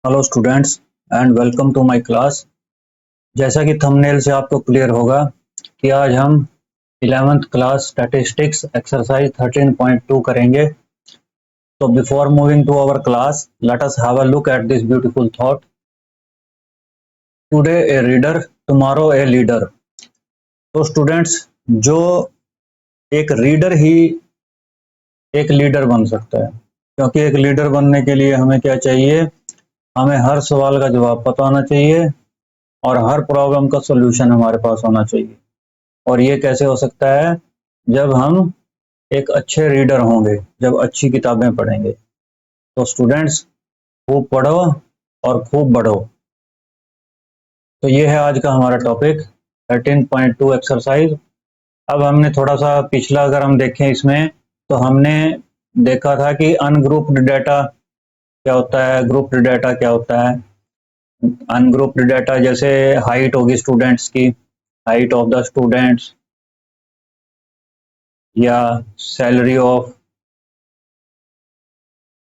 Hello students and welcome to my class. जैसा कि thumbnail से आपको क्लियर होगा कि आज हम 11th क्लास स्टैटिस्टिक्स एक्सरसाइज 13.2 करेंगे। तो before moving to our class let us have a look at this beautiful thought. Today a reader tomorrow a leader. तो स्टूडेंट्स, जो एक रीडर ही एक लीडर बन सकता है, क्योंकि एक लीडर बनने के लिए हमें क्या चाहिए? हमें हर सवाल का जवाब पता होना चाहिए और हर प्रॉब्लम का सॉल्यूशन हमारे पास होना चाहिए। और ये कैसे हो सकता है? जब हम एक अच्छे रीडर होंगे, जब अच्छी किताबें पढ़ेंगे। तो स्टूडेंट्स, खूब पढ़ो और खूब बढ़ो। तो ये है आज का हमारा टॉपिक 13.2 एक्सरसाइज। अब हमने थोड़ा सा पिछला अगर हम देखें इसमें, तो हमने देखा था कि अनग्रुप्ड डाटा क्या होता है, ग्रुप्ड डाटा क्या होता है। अनग्रुप्ड डाटा जैसे हाइट होगी स्टूडेंट्स की, हाइट ऑफ द स्टूडेंट्स, या salary of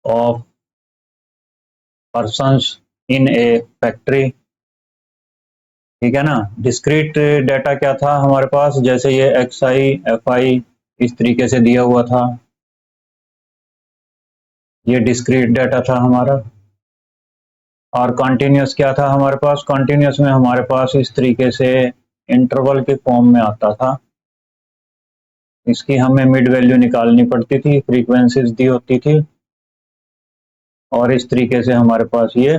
of persons in A factory. ठीक है ना। डिस्क्रीट डाटा क्या था हमारे पास? जैसे ये एक्स आई एफ आई इस तरीके से दिया हुआ था, ये डिस्क्रीट डाटा था हमारा। और कॉन्टिन्यूस क्या था हमारे पास? कॉन्टिन्यूस में हमारे पास इस तरीके से इंटरवल के फॉर्म में आता था। इसकी हमें मिड वैल्यू निकालनी पड़ती थी, फ्रीक्वेंसीज दी होती थी, और इस तरीके से हमारे पास ये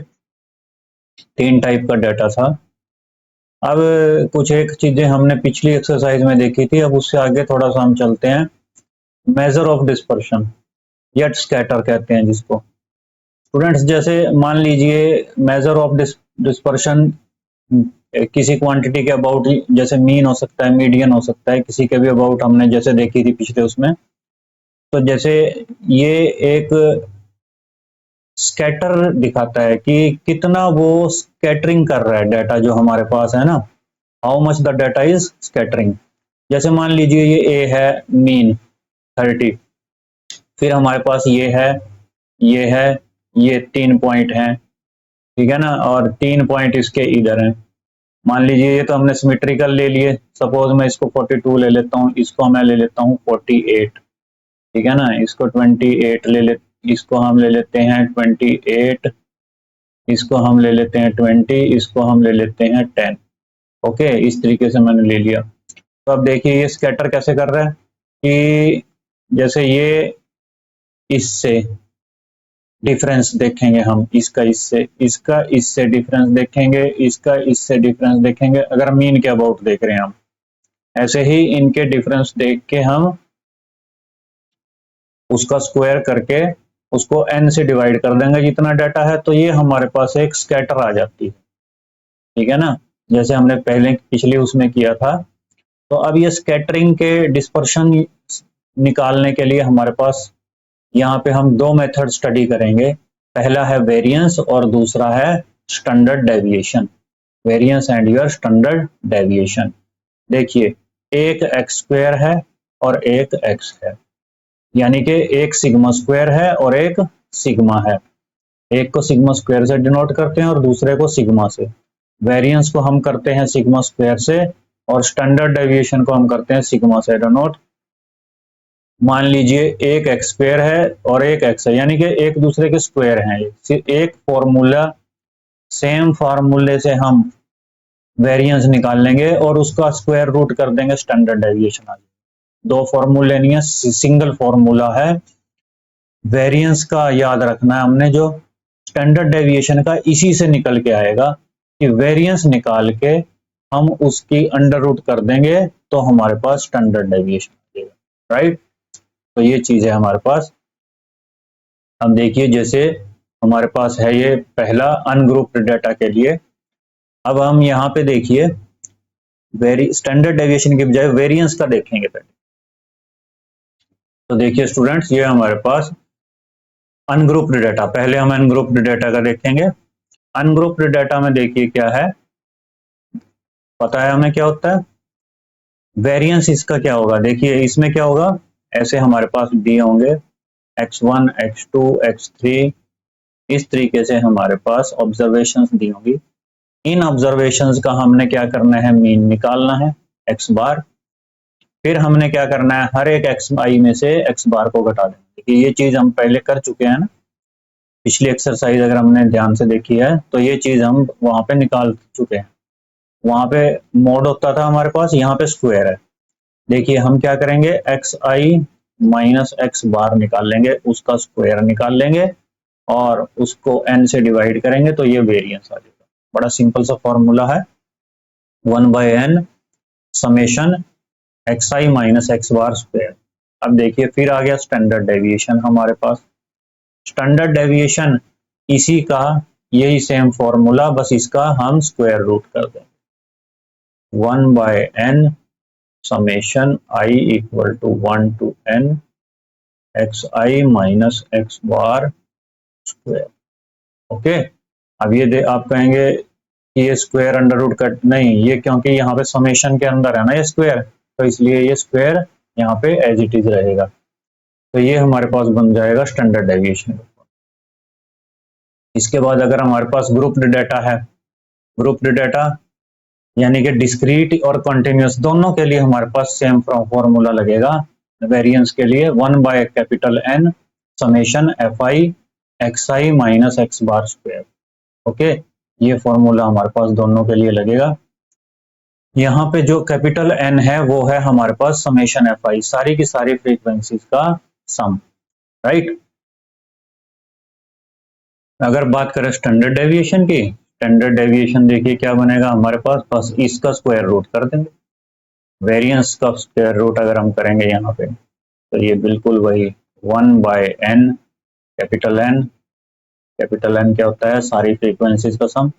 3 टाइप का डाटा था। अब कुछ एक चीजें हमने पिछली एक्सरसाइज में देखी थी, अब उससे आगे थोड़ा सा हम चलते हैं। मेजर ऑफ डिस्पर्शन या स्कैटर कहते हैं जिसको। स्टूडेंट्स, जैसे मान लीजिए मेजर ऑफ डिस्पर्शन किसी क्वांटिटी के अबाउट, जैसे मीन हो सकता है, मीडियन हो सकता है, किसी के भी अबाउट हमने जैसे देखी थी पिछले उसमें। तो जैसे ये एक स्कैटर दिखाता है कि कितना वो स्कैटरिंग कर रहा है डाटा जो हमारे पास है ना, how much the data is scattering. जैसे मान लीजिए ये ए है, मीन 30, फिर हमारे पास ये है, ये है, ये 3 पॉइंट हैं, ठीक है ना, और 3 पॉइंट इसके इधर हैं। मान लीजिए ये तो हमने सिमेट्रिकल ले लिए, सपोज मैं इसको 42 ले लेता हूँ, इसको मैं ले लेता हूँ 48, ठीक है ना, इसको 28 इसको हम ले लेते हैं 28, इसको हम ले लेते हैं 20, इसको हम ले लेते हैं 10। ओके, इस तरीके से मैंने ले लिया। तो अब देखिए ये स्कैटर कैसे कर रहा है कि जैसे ये इससे डिफरेंस देखेंगे हम, इसका इससे डिफरेंस देखेंगे, इसका इससे डिफरेंस देखेंगे, अगर मीन के अबाउट देख रहे हैं हम। ऐसे ही इनके डिफरेंस देख के हम उसका स्क्वायर करके उसको n से डिवाइड कर देंगे जितना डाटा है, तो ये हमारे पास एक स्कैटर आ जाती है। ठीक है ना, जैसे हमने पहले पिछली उसमें किया था। तो अब ये स्कैटरिंग के डिस्पर्शन निकालने के लिए हमारे पास यहाँ पे हम 2 मेथड स्टडी करेंगे। पहला है वेरिएंस और दूसरा है standard deviation. Variance and your standard deviation. देखिए, एक एक्स स्क्वायर है और एक एक्स है, यानी कि एक सिग्मा स्क्वायर है और एक सिग्मा है। एक को सिग्मा स्क्वायर से डिनोट करते हैं और दूसरे को सिग्मा से। वेरिएंस को हम करते हैं सिग्मा स्क्वायर से और स्टैंडर्ड डेविएशन को हम करते हैं सिग्मा से डिनोट। मान लीजिए एक एक्स स्क्वायर है और एक एक्स है, यानी कि एक दूसरे के स्क्वायर हैं। एक फॉर्मूला, सेम फार्मूले से हम वेरिएंस निकाल लेंगे और उसका स्क्वायर रूट कर देंगे, स्टैंडर्ड डेविएशन आ जाएगा। 2 फॉर्मूले नहीं है, सिंगल फॉर्मूला है। वेरिएंस का याद रखना है हमने, जो स्टैंडर्ड डेविएशन का इसी से निकल के आएगा कि वेरिएंस निकाल के हम उसकी अंडर रूट कर देंगे तो हमारे पास स्टैंडर्ड डेविएशन आ जाएगा। राइट, तो ये चीज है हमारे पास। अब देखिए, जैसे हमारे पास है ये पहला अनग्रुप्ड डाटा के लिए। अब हम यहाँ पे देखिए स्टैंडर्ड डेविएशन के बजाय वेरिएंस का देखेंगे पहले। तो देखिए स्टूडेंट्स, ये हमारे पास अनग्रुप्ड डाटा, पहले हम अनग्रुप्ड डाटा का देखेंगे। अनग्रुप्ड डाटा में देखिए क्या है, पता है हमें क्या होता है। वेरिएंस इसका क्या होगा? देखिए इसमें क्या होगा, ऐसे हमारे पास दिए होंगे x1 x2 x3 इस तरीके से हमारे पास ऑब्जर्वेशंस दी होंगी। इन ऑब्जर्वेशंस का हमने क्या करना है, मीन निकालना है एक्स बार। फिर हमने क्या करना है, हर एक एक्स आई में से एक्स बार को घटा देना। देखिए ये चीज हम पहले कर चुके हैं ना, पिछली एक्सरसाइज अगर हमने ध्यान से देखी है तो ये चीज हम वहां पे निकाल चुके हैं। वहां पे मोड होता था हमारे पास, यहाँ पे स्क्वायर है। देखिए हम क्या करेंगे, एक्स आई माइनस एक्स बार निकाल लेंगे, उसका स्क्वायर निकाल लेंगे और उसको एन से डिवाइड करेंगे तो ये वेरिएंस आ जाएगा। बड़ा सिंपल सा फॉर्मूला है, 1/n summation x I minus X bar square. अब देखिए फिर आ गया स्टैंडर्ड डेविएशन हमारे पास। स्टैंडर्ड डेविएशन इसी का यही सेम फॉर्मूला, बस इसका हम स्क्वायर रूट कर देंगे। 1/n summation I equal to 1 to n X I minus X bar square. Okay, अब ये आप कहेंगे कि ये स्क्वायर अंडर रूट कट नहीं, ये क्योंकि यहाँ पे समेशन के अंदर है ना ये स्क्वायर, तो इसलिए ये स्क्वायर यहाँ पे एज इट इज रहेगा। तो ये हमारे पास बन जाएगा स्टैंडर्ड डेविएशन। इसके बाद अगर हमारे पास ग्रुप्ड डाटा है, ग्रुप्ड डाटा यानी कि डिस्क्रीट और कंटिन्यूस दोनों के लिए हमारे पास सेम फॉर्मूला लगेगा। वेरिएंस के लिए 1/N summation F I X I minus X bar square. Okay, ये फॉर्मूला हमारे पास दोनों के लिए लगेगा। यहाँ पे जो कैपिटल एन है वो है हमारे पास समेशन एफ आई, सारी की सारी फ्रीक्वेंसीज का सम, राइट। अगर बात करें स्टैंडर्ड डेविएशन की, स्टैंडर्ड डेविएशन देखिए क्या बनेगा हमारे पास, बस इसका स्क्वायर रूट कर देंगे। वेरिएंस का स्क्वायर रूट अगर हम करेंगे यहाँ पे तो ये बिल्कुल वही 1/n capital N, capital N क्या होता है, सारी फ्रीक्वेंसीज का sum,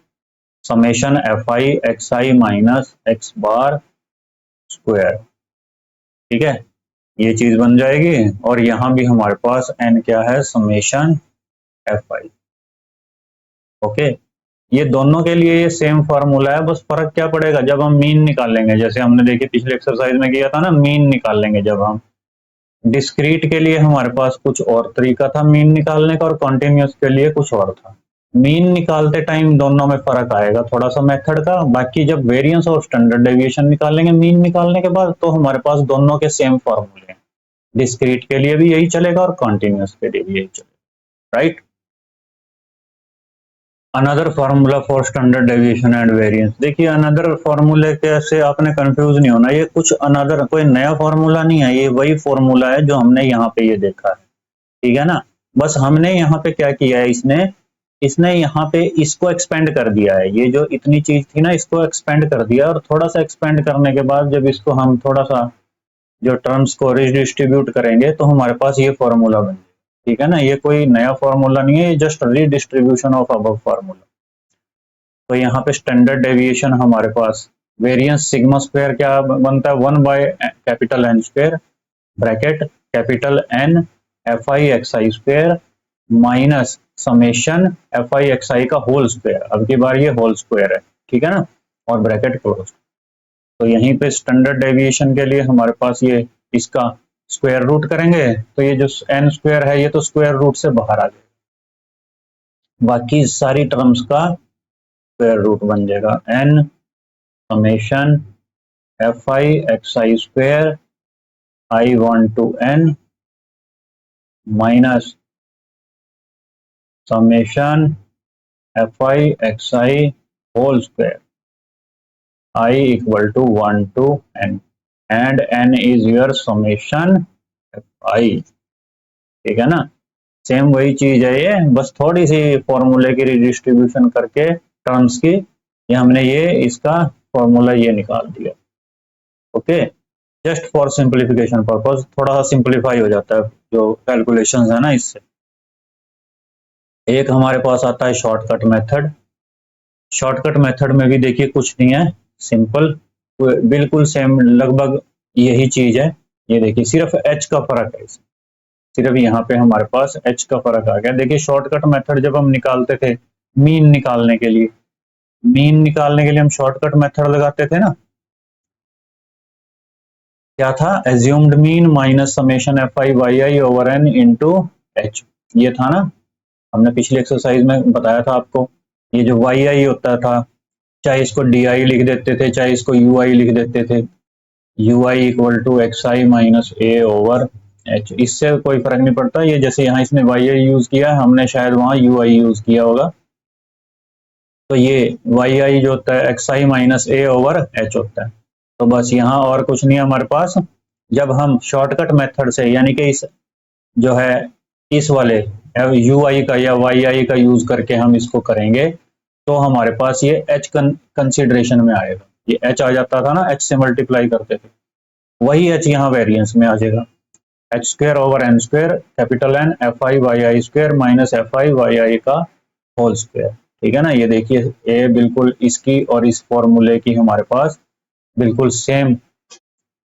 summation F I X I minus X bar square. ठीक है, ये चीज बन जाएगी। और यहाँ भी हमारे पास n क्या है, समेशन एफ आई। ओके, ये दोनों के लिए ये सेम फार्मूला है, बस फर्क क्या पड़ेगा जब हम मीन निकालेंगे, जैसे हमने देखिए पिछले एक्सरसाइज में किया था ना, मीन निकाल लेंगे जब हम। डिस्क्रीट के लिए हमारे पास कुछ और तरीका था मीन निकालने का और कॉन्टिन्यूस के लिए कुछ और था। मीन निकालते टाइम दोनों में फर्क आएगा थोड़ा सा मेथड का, बाकी जब वेरिएंस और स्टैंडर्ड डेविएशन निकालेंगे मीन निकालने के बाद तो हमारे पास दोनों के सेम फॉर्मूले हैं। डिस्क्रीट के लिए भी यही चलेगा और कॉन्टिन्यूस के लिए भी यही चलेगा, right. Another formula for standard deviation and variance, देखिए अनदर फार्मूले कैसे, आपने कंफ्यूज नहीं होना, ये कुछ अनदर कोई नया फार्मूला नहीं है, ये वही फार्मूला है जो हमने यहाँ पे ये देखा है, ठीक है ना। बस हमने यहाँ पे क्या किया है, इसने इसने यहाँ पे इसको एक्सपेंड कर दिया है, ये जो इतनी चीज थी ना इसको एक्सपेंड कर दिया, और थोड़ा सा एक्सपेंड करने के बाद जब इसको हम थोड़ा सा जो टर्म्स को रिडिस्ट्रीब्यूट करेंगे तो हमारे पास ये फॉर्मूला बन, ठीक है ना। ये कोई नया फॉर्मूला नहीं है, ये just redistribution of above formula. तो यहाँ पे स्टैंडर्ड डेविएशन हमारे पास वेरिएंस सिग्मा स्क्वायर क्या बनता है, 1/N square bracket capital N F I X I square minus summation F I X I का होल स्क्वायर, अब की बार ये होल स्क्वायर है, ठीक है ना, और ब्रैकेट क्लोज। तो यहीं पे स्टैंडर्ड डेविएशन के लिए हमारे पास ये इसका स्क्वायर रूट करेंगे तो ये जो एन स्क्वायर है ये तो स्क्वायर रूट से बाहर आ जाएगा, बाकी सारी टर्म्स का स्क्वायर रूट बन जाएगा। N summation F I X I square I 1 to n minus summation F I X I whole square I equal to 1 to n and n is your summation F I, ठीक है ना। Same वही चीज है ये, बस थोड़ी सी फॉर्मूले की रिडिस्ट्रीब्यूशन करके टर्म्स की, ये हमने ये इसका फॉर्मूला ये निकाल दिया। Okay, just for simplification purpose थोड़ा सा सिंप्लीफाई हो जाता है जो कैलकुलेशंस है ना इससे। एक हमारे पास आता है शॉर्टकट मेथड। शॉर्टकट मेथड में भी देखिए कुछ नहीं है, सिंपल बिल्कुल सेम लगभग यही चीज है। ये देखिए सिर्फ h का फर्क है, सिर्फ यहाँ पे हमारे पास h का फर्क आ गया। देखिए शॉर्टकट मेथड जब हम निकालते थे मीन निकालने के लिए, मीन निकालने के लिए हम शॉर्टकट मेथड लगाते थे ना, क्या था, assumed mean minus summation F I Y I over N into H, ये था ना। हमने पिछली एक्सरसाइज में बताया था आपको, ये जो वाई आई होता था, चाहे इसको डी आई लिख देते थे, चाहे इसको यू आई लिख देते थे, U I equal to X I minus A over H, इससे कोई फर्क नहीं पड़ता। ये जैसे यहाँ इसने वाई आई यूज किया, हमने शायद वहाँ यू आई यूज किया होगा, तो ये वाई आई जो होता है x I minus A over H होता है। तो बस यहाँ और कुछ नहीं है हमारे पास। जब हम शॉर्टकट मेथड से, यानी कि इस जो है इस वाले यू आई का या वाई आई का यूज करके हम इसको करेंगे, तो हमारे पास ये एच कंसिडरेशन में आएगा। ये एच आ जाता था ना, एच से मल्टीप्लाई करते थे, वही एच यहाँ वेरिएंस में आ जाएगा। H square over N square capital N F I Y I square minus F I Y I का होल स्क्वायर। ठीक है ना, ये देखिए ए बिल्कुल इसकी और इस फॉर्मूले की हमारे पास बिल्कुल सेम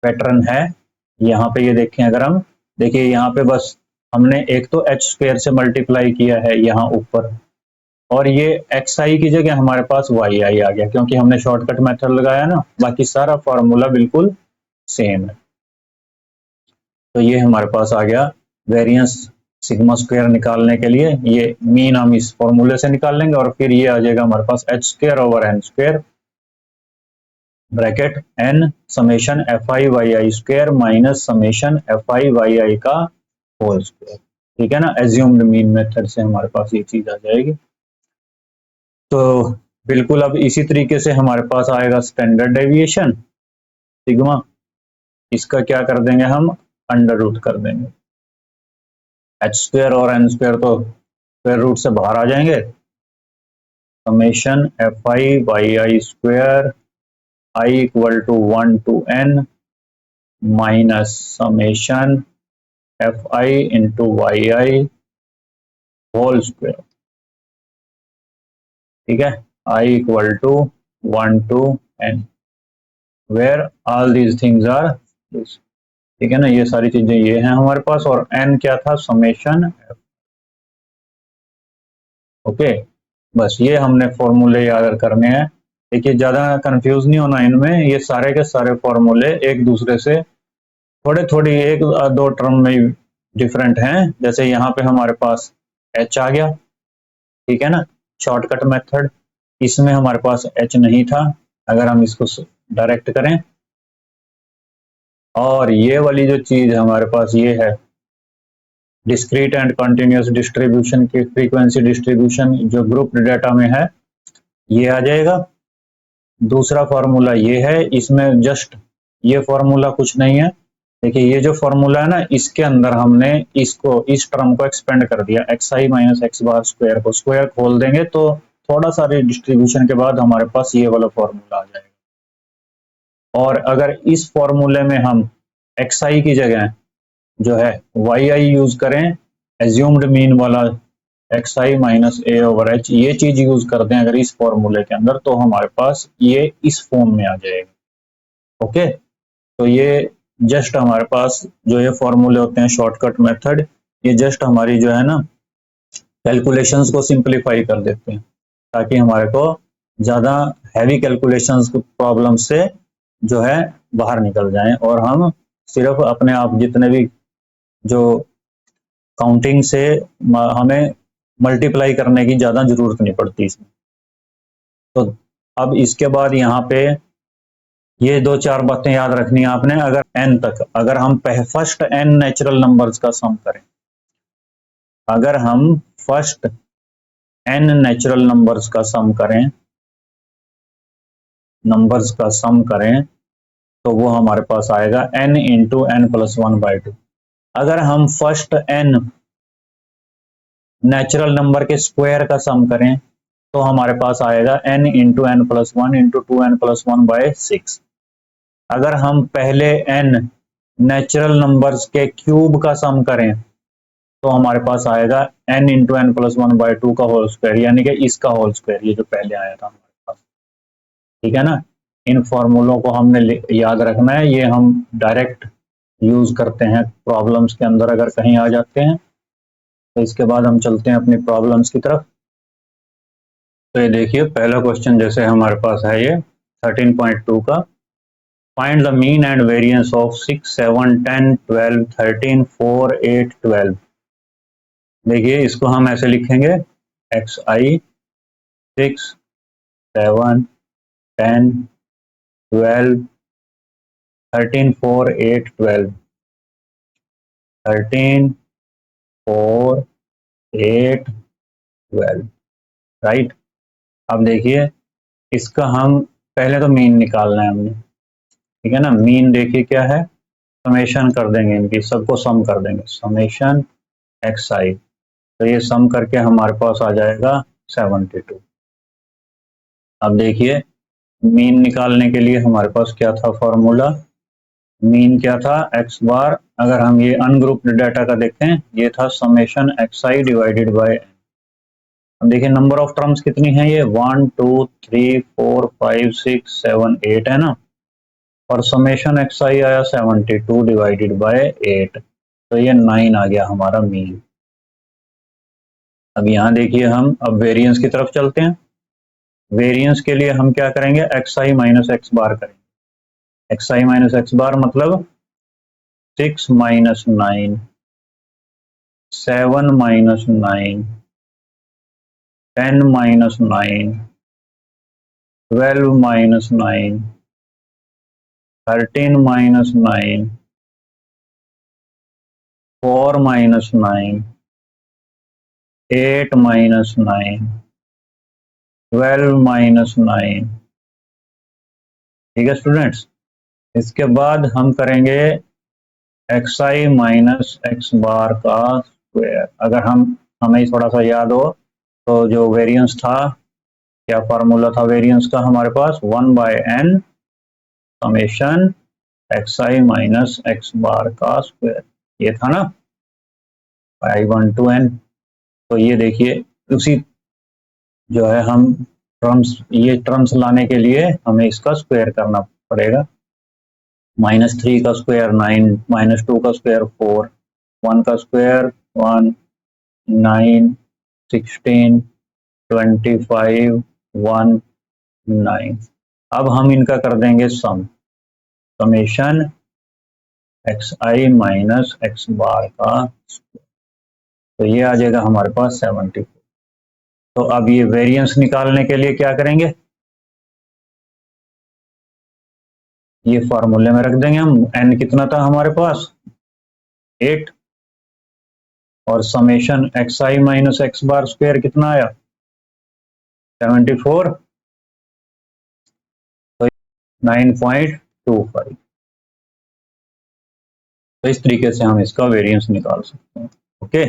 पैटर्न है। यहाँ पे ये देखें, अगर हम देखिए यहाँ पे बस हमने एक तो एच स्क्वायर से मल्टीप्लाई किया है यहाँ ऊपर, और ये एक्स आई की जगह हमारे पास वाई आई आ गया, क्योंकि हमने शॉर्टकट मेथड लगाया ना। बाकी सारा फॉर्मूला बिल्कुल सेम है। तो ये हमारे पास आ गया वेरिएंस सिग्मा स्क्वायर निकालने के लिए। ये मीन हम इस फॉर्मूले से निकाल लेंगे, और फिर ये आ जाएगा हमारे पास H square over N square bracket N summation F I Y I square minus summation F I Y I का होल स्क्वायर। ठीक है ना, एज्यूम्ड मीन मेथड से हमारे पास ये चीज आ जाएगी। तो बिल्कुल अब इसी तरीके से हमारे पास आएगा स्टैंडर्ड डेविएशन सिग्मा, इसका क्या कर देंगे हम, अंडर रूट कर देंगे। एच स्क्वायर और एन स्क्वायर तो स्क्वायर रूट से बाहर आ जाएंगे, summation F I Y I square I equal to 1 to n minus summation F I into Y I whole square. ठीक है, I equal to 1 to n where all these things are this. ठीक है ना, ये सारी चीजें ये हैं हमारे पास, और n क्या था, समेशन। ओके, बस ये हमने फॉर्मूले याद करने हैं। देखिए ज्यादा कंफ्यूज नहीं होना इनमें, ये सारे के सारे फॉर्मूले एक दूसरे से थोड़े थोड़ी एक दो टर्म में डिफरेंट हैं। जैसे यहाँ पे हमारे पास h आ गया, ठीक है ना, शॉर्टकट मेथड, इसमें हमारे पास h नहीं था। अगर हम इसको डायरेक्ट करें, और ये वाली जो चीज हमारे पास ये है डिस्क्रीट एंड कंटिन्यूअस डिस्ट्रीब्यूशन की फ्रीक्वेंसी डिस्ट्रीब्यूशन जो ग्रुप डेटा में है, ये आ जाएगा। दूसरा फॉर्मूला ये है, इसमें जस्ट ये फॉर्मूला कुछ नहीं है। देखिए ये जो फॉर्मूला है ना, इसके अंदर हमने इसको इस टर्म को एक्सपेंड कर दिया, x I minus X bar square को स्क्वायर खोल देंगे तो थोड़ा सा डिस्ट्रीब्यूशन के बाद हमारे पास ये वाला फॉर्मूला आ जाएगा। और अगर इस फॉर्मूले में हम एक्स आई की जगह जो है वाई आई यूज करें, एज्यूम्ड मीन वाला x I minus A over H, ये चीज यूज करते हैं अगर इस फॉर्मूले के अंदर, तो हमारे पास ये इस फॉर्म में आ जाएगा। ओके, तो ये जस्ट हमारे पास जो ये फॉर्मूले होते हैं शॉर्टकट मेथड, ये जस्ट हमारी जो है ना कैलकुलेशंस को सिंप्लीफाई कर देते हैं, ताकि हमारे को ज्यादा हैवी कैलकुलेशंस प्रॉब्लम से जो है बाहर निकल जाएं, और हम सिर्फ अपने आप जितने भी जो काउंटिंग से हमें मल्टीप्लाई करने की ज्यादा जरूरत नहीं पड़ती इसमें। तो अब इसके बाद यहाँ पे ये दो चार बातें याद रखनी है आपने। अगर n तक, अगर हम फर्स्ट n नेचुरल नंबर्स का सम करें, अगर हम फर्स्ट n नेचुरल नंबर्स का सम करें, नंबर्स का सम करें, तो वो हमारे पास आएगा n इंटू एन प्लस 1/2। अगर हम फर्स्ट n नेचुरल नंबर के स्क्वायर का सम करें, तो हमारे पास आएगा n into N plus 1 into 2n plus 1/6। अगर हम पहले n नेचुरल नंबर्स के क्यूब का सम करें, तो हमारे पास आएगा n इंटू एन प्लस 1/2 का होल स्क्वायर, यानी कि इसका होल स्क्वायर, ये जो पहले आया था हमारे पास। ठीक है ना, इन फॉर्मूलों को हमने याद रखना है, ये हम डायरेक्ट यूज करते हैं प्रॉब्लम्स के अंदर अगर कहीं आ जाते हैं। तो इसके बाद हम चलते हैं अपनी प्रॉब्लम्स की तरफ। तो ये देखिए पहला क्वेश्चन जैसे हमारे पास है ये 13.2 का, find the mean and variance of 6, 7, 10, 12, 13, 4, 8, 12 देखिए इसको हम ऐसे लिखेंगे एक्स आई 6, 7, 10, 12, 13, 4, 8, 12, 13, 4, 8, 12, राइट। अब देखिए इसका हम पहले तो मीन निकालना है हमने, ठीक है ना। मीन देखिए क्या है, समेशन कर देंगे, इनकी सबको सम कर देंगे, समेशन एक्स आई, तो ये सम करके हमारे पास आ जाएगा 72। अब देखिए मीन निकालने के लिए हमारे पास क्या था फॉर्मूला, मीन क्या था एक्स बार, अगर हम ये अनग्रुप्ड डाटा का देखें ये था summation x I divided by, अब देखिए नंबर ऑफ टर्म्स कितनी है, ये 1 2 3 4 5 6 7 8 है ना, और समेशन एक्स आई आया 72 डिवाइडेड बाय 8, तो ये 9 आ गया हमारा मीन। अब यहाँ देखिए हम अब वेरिएंस की तरफ चलते हैं। वेरिएंस के लिए हम क्या करेंगे, एक्स आई माइनस एक्स बार करेंगे। एक्स आई माइनस एक्स बार मतलब 6 minus 9, 7 minus 9, 10 minus 9, 12 minus 9, 13 minus 9, 4 minus 9, 8 minus 9, 12 minus 9, ठीक है स्टूडेंट्स। इसके बाद हम करेंगे एक्स आई माइनस एक्स बार का स्क्वायर। अगर हमें थोड़ा सा याद हो तो जो वेरिएंस था, क्या फार्मूला था वेरिएंस का हमारे पास, 1/n summation x I minus X बार का स्क्वायर, ये था ना, I1 to n। तो ये देखिए उसी जो है हम टर्म्स, ये टर्म्स लाने के लिए हमें इसका स्क्वायर करना पड़ेगा। -3 का स्क्वायर 9, -2 का स्क्वायर 4, 1 का स्क्वायर 1, 9, 16, 25, 1, 9। अब हम इनका कर देंगे सम, summation x I minus X बार का, तो ये आ जाएगा हमारे पास 74। तो अब ये वेरिएंस निकालने के लिए क्या करेंगे, ये फॉर्मूले में रख देंगे हम, n कितना था हमारे पास 8, और summation x I minus X bar square कितना आया 74, तो 9.25। तो इस तरीके से हम इसका वेरिएंस निकाल सकते हैं। ओके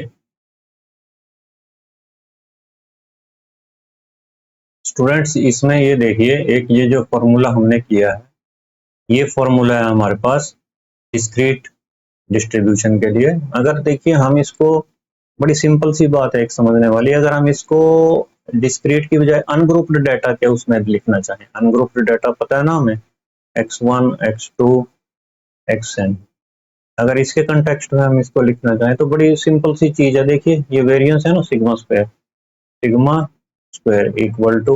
स्टूडेंट्स, इसमें ये देखिए एक ये जो फॉर्मूला हमने किया है, ये फॉर्मूला है हमारे पास डिस्क्रीट डिस्ट्रीब्यूशन के लिए। अगर देखिए हम इसको, बड़ी सिंपल सी बात है एक समझने वाली, अगर हम इसको डिस्क्रीट की बजाय अनग्रुप्ड डाटा के उसमें लिखना चाहें, अनग्रुप्ड डाटा पता है ना हमें, x1 x2 xn, अगर इसके कंटेक्स्ट में हम इसको लिखना चाहें तो बड़ी सिंपल सी चीज है। देखिए ये वेरिएंस है ना sigma square, sigma square equal to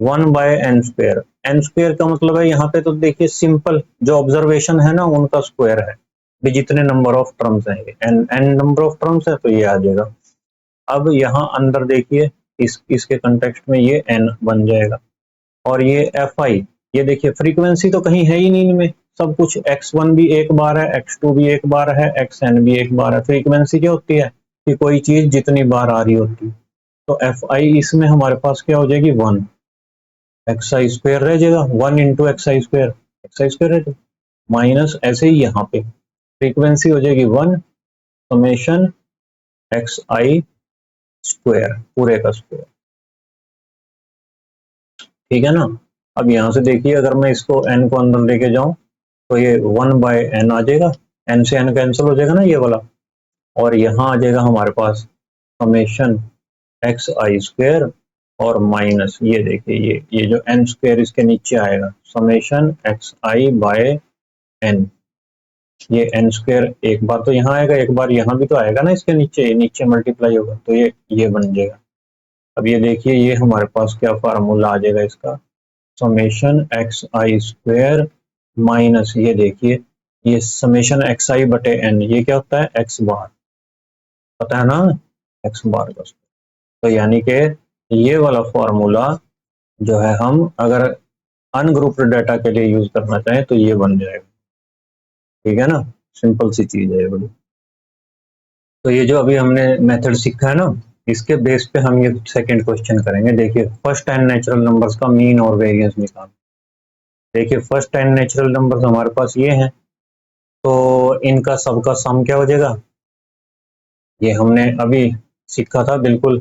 1/n²। n square का मतलब है यहाँ पे तो देखिए सिंपल जो ऑब्जर्वेशन है ना उनका स्क्वायर है, भी जितने नंबर ऑफ टर्म्स हैं, n नंबर ऑफ टर्म्स है तो ये आ जाएगा। अब यहाँ अंदर देखिए इसके कंटेक्स्ट में ये n बन जाएगा, और ये एफ आई, ये देखिए फ्रीक्वेंसी तो कहीं है ही नहीं इनमें, सब कुछ x1 भी एक बार है, x2 भी एक बार है, xn भी एक बार है। फ्रीक्वेंसी क्या होती है कि कोई चीज जितनी बार आ रही होती है, तो एफ आई इसमें हमारे पास क्या हो जाएगी 1, एक्स आई स्क्वायर रह जाएगा, 1 into x I square, x I square रह जाएगा, माइनस ऐसे ही यहाँ पे फ्रीक्वेंसी हो जाएगी 1 समेशन एक्स आई स्क्वायर पूरे का स्क्वायर, ठीक है ना। अब यहाँ से देखिए अगर मैं इसको n को अंदर लेके जाऊं तो ये 1/n आ जाएगा, n से n कैंसिल हो जाएगा ना ये वाला, और यहाँ आ जाएगा हमारे पास समेशन एक्स आई स्क्वायर, और माइनस ये देखिए ये जो n स्क्वायर इसके नीचे आएगा समेशन एक्स आई बाय n, ये n स्क्वायर एक बार तो यहाँ आएगा, एक बार यहाँ भी तो आएगा ना, इसके नीचे नीचे मल्टीप्लाई होगा, तो ये बन जाएगा। अब ये देखिए ये हमारे पास क्या फार्मूला आ जाएगा इसका, summation x I square minus ये देखिए ये समेशन एक्स आई बटे एन, ये क्या होता है एक्स बार, पता है ना, एक्स बार का स्क्वायर। तो यानी कि ये वाला फॉर्मूला जो है हम अगर अनग्रुप्ड डाटा के लिए यूज करना चाहें तो ये बन जाएगा। ठीक है ना, सिंपल सी चीज है ये बड़ी। तो ये जो अभी हमने मेथड सीखा है ना, इसके बेस पे हम ये सेकंड क्वेश्चन करेंगे। देखिए, फर्स्ट 10 नेचुरल नंबर्स का मीन और वेरिएंस निकाल। देखिए, फर्स्ट 10 नेचुरल नंबर्स हमारे पास ये हैं, तो इनका सबका सम क्या हो जाएगा, ये हमने अभी सीखा था बिल्कुल।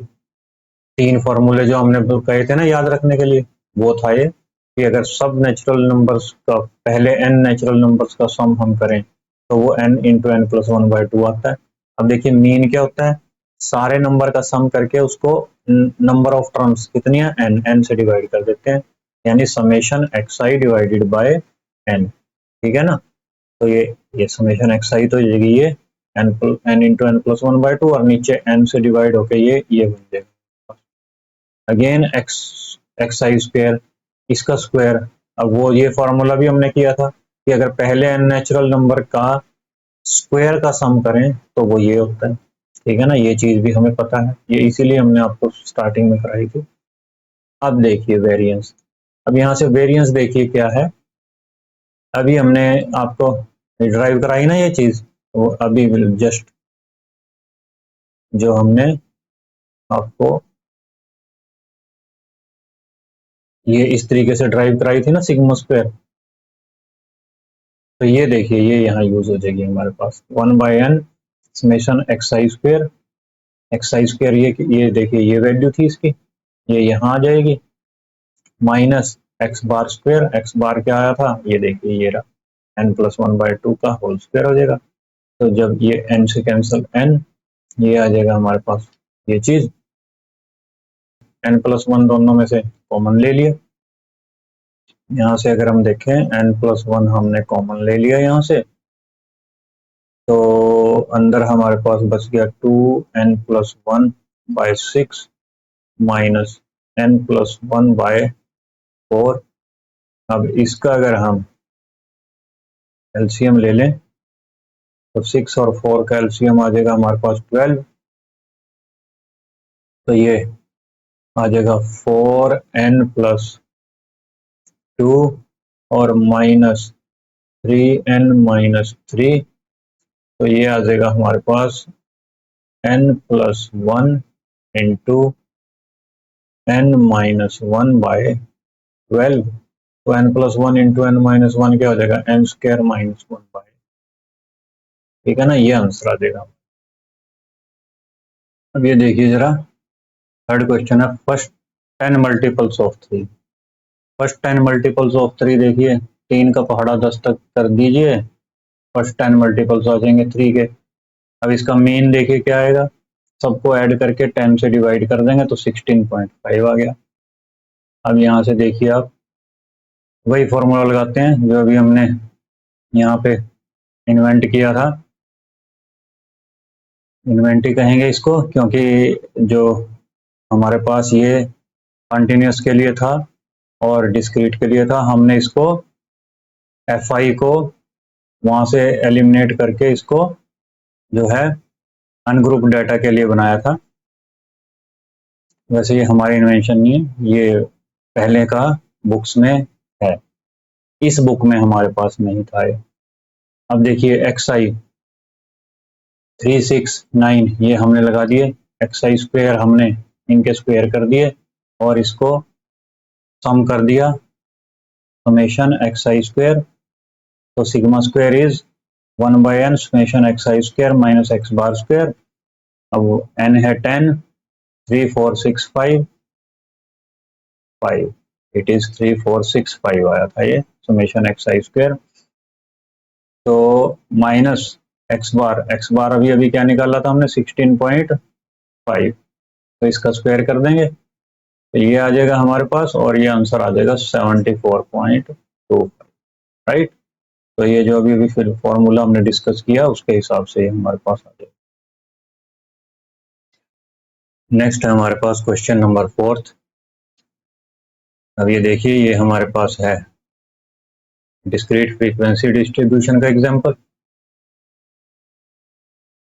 तीन फॉर्मूले जो हमने कहे थे ना याद रखने के लिए, वो था ये कि अगर सब नेचुरल नंबर्स का पहले n नेचुरल नंबर्स का सम हम करें तो वो n इंटू एन प्लस 1/2 आता है। अब देखिए, मीन क्या होता है, सारे नंबर का सम करके उसको नंबर ऑफ टर्म्स कितनी है, n से डिवाइड कर देते हैं, यानी summation xi divided by n। ठीक है ना, तो ये समेशन xi तो ये n इंटू एन प्लस 1/2 और नीचे n से डिवाइड होके ये बन जाएगा अगेन एक्स आई स्क्वायर, इसका स्क्वायर। अब वो ये फॉर्मूला भी हमने किया था कि अगर पहले n नेचुरल नंबर का स्क्वायर का सम करें तो वो ये होता है। ठीक है ना, ये चीज भी हमें पता है, ये इसीलिए हमने आपको स्टार्टिंग में कराई थी। अब देखिए वेरिएंस, अब यहाँ से वेरिएंस देखिए क्या है, अभी हमने आपको ड्राइव कराई ना ये चीज, वो अभी जस्ट जो हमने आपको ये इस तरीके से ड्राइव कराई थी ना सिग्मा स्क्वायर, तो ये देखिए ये यहाँ यूज हो जाएगी हमारे पास 1/n summation xi square. xi square ये देखिए ये वैल्यू थी इसकी, ये यहाँ आ जाएगी minus X bar square. X बार क्या आया था, ये देखिए ये रहा n प्लस 1/2 का होल स्क्वायर हो जाएगा। तो जब ये n से कैंसिल n, ये आ जाएगा हमारे पास ये चीज, n प्लस 1 दोनों में से कॉमन ले लिया। यहाँ से अगर हम देखें n प्लस 1 हमने कॉमन ले लिया यहाँ से, तो अंदर हमारे पास बच गया 2n plus 1/6 minus n plus 1/4। अब इसका अगर हम एलसीएम ले लें तो 6 और 4 का एलसीएम आ जाएगा हमारे पास 12, तो ये आ जाएगा 4n प्लस 2 और माइनस 3n माइनस 3, तो ये आ जाएगा हमारे पास n plus 1 into n minus 1/12। तो n plus 1 into n minus 1 क्या हो जाएगा, n स्क्वायर माइनस 1/, ठीक है ना, ये आंसर आ जाएगा। अब ये देखिए जरा, थर्ड क्वेश्चन है first 10 multiples of 3। First 10 multiples of 3 देखिए, 3 का पहाड़ा 10 तक कर दीजिए, फर्स्ट 10 मल्टीपल्स आ जाएंगे 3 के। अब इसका मीन देखिए क्या आएगा, सबको ऐड करके 10 से डिवाइड कर देंगे तो 16.5 आ गया। अब यहाँ से देखिए आप वही फॉर्मूला लगाते हैं जो अभी हमने यहाँ पे इन्वेंट किया था, इन्वेंट ही कहेंगे इसको क्योंकि जो हमारे पास ये कंटिन्यूस के लिए था और डिस्क्रीट के लिए था, हमने इसको fi को वहां से एलिमिनेट करके इसको जो है अनग्रुप डाटा के लिए बनाया था। वैसे ये हमारी इन्वेंशन नहीं है, ये पहले का बुक्स में है, इस बुक में हमारे पास नहीं था ये। अब देखिए xi 369 ये हमने लगा दिए, xi स्क्वायर हमने इनके स्क्वायर कर दिए और इसको सम कर दिया समेशन xi स्क्वायर, तो sigma square is 1/n summation xi square minus x bar square. अब n है 10, 3 4 6 5 5, इट इज 3465 आया था ये समेशन xi स्क्वायर। तो माइनस x बार अभी अभी क्या निकाला था हमने 16.5, तो इसका स्क्वायर कर देंगे तो ये आ जाएगा हमारे पास और ये आंसर आ जाएगा 74.25, राइट। तो ये जो अभी अभी फिर फॉर्मूला हमने डिस्कस किया उसके हिसाब से हमारे पास आ जाएगा। नेक्स्ट है हमारे पास क्वेश्चन नंबर 4। अब ये देखिए ये हमारे पास है डिस्क्रीट फ्रीक्वेंसी डिस्ट्रीब्यूशन का एग्जांपल,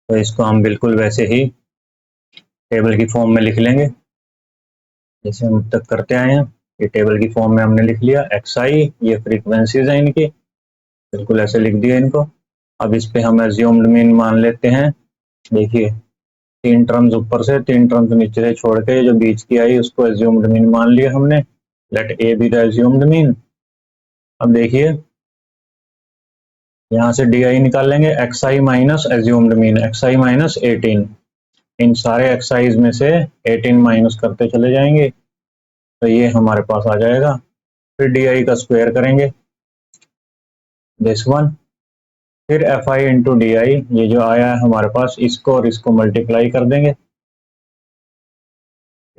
तो इसको हम बिल्कुल वैसे ही टेबल की फॉर्म में लिख लेंगे जैसे हम अब तक करते आए हैं। ये टेबल की फॉर्म में हमने लिख लिया xi, ये फ्रीक्वेंसीज हैं इनकी, बिल्कुल ऐसे लिख दिया इनको। अब इस पे हम एज्यूम्ड मीन मान लेते हैं। देखिए 3 टर्म्स ऊपर से 3 टर्म्स नीचे से छोड़ के जो बीच की आई उसको एज्यूम्ड मीन मान लिया हमने। Let A be the assumed mean. अब देखिए यहाँ से डी आई निकाल लेंगे, xi minus assumed mean, xi minus 18। इन सारे एक्साइज में से 18 माइनस करते चले जाएंगे तो ये हमारे पास आ जाएगा। फिर डी आई का स्क्वायर करेंगे दिस वन, फिर F I into D I, ये जो आया है हमारे पास इसको और इसको मल्टीप्लाई कर देंगे।